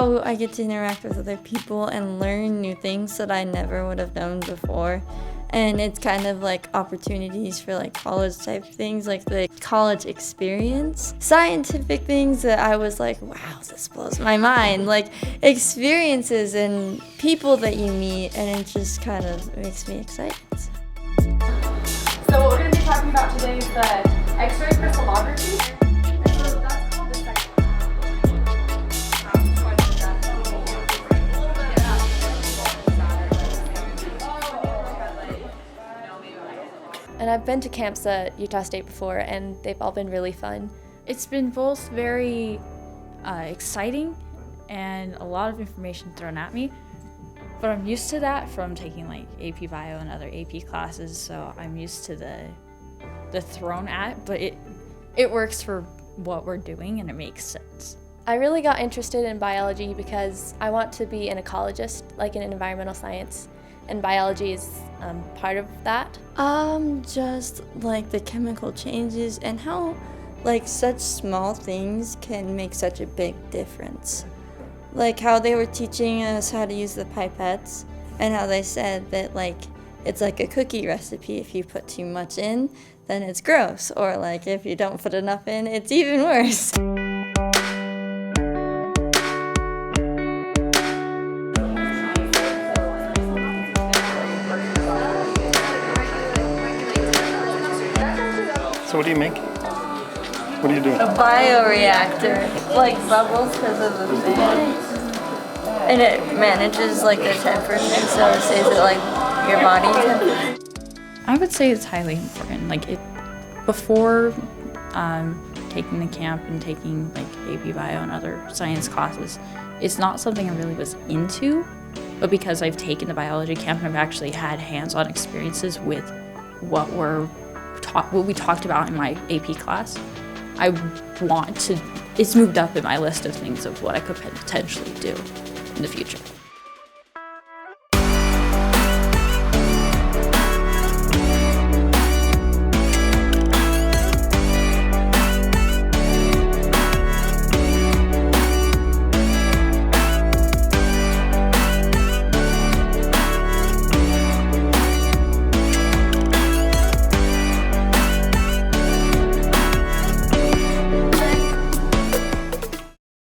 how I get to interact with other people and learn new things that I never would have known before. And it's kind of like opportunities for like college type things, like the college experience. Scientific things that I was like, wow, this blows my mind. Like experiences and people that you meet, and it just kind of makes me excited. So what we're going to be talking about today is the X-ray crystallography. So that's called the second. And I've been to camps at Utah State before, and they've all been really fun. It's been both very exciting and a lot of information thrown at me, but I'm used to that from taking like AP Bio and other AP classes, so I'm used to the thrown at, but it works for what we're doing and it makes sense. I really got interested in biology because I want to be an ecologist, like in environmental science, and biology is part of that. Just like the chemical changes and how like such small things can make such a big difference. Like how they were teaching us how to use the pipettes and how they said that like it's like a cookie recipe. If you put too much in, then it's gross. Or like if you don't put enough in, it's even worse. So what do you make? What do you do? A bioreactor, like bubbles because of the fan. And it manages like the temperature, so it stays at like your body temperature. I would say it's highly important. Like before taking the camp and taking like AP Bio and other science classes, it's not something I really was into, but because I've taken the biology camp and I've actually had hands-on experiences with what we talked about in my AP class, it's moved up in my list of things of what I could potentially do in the future.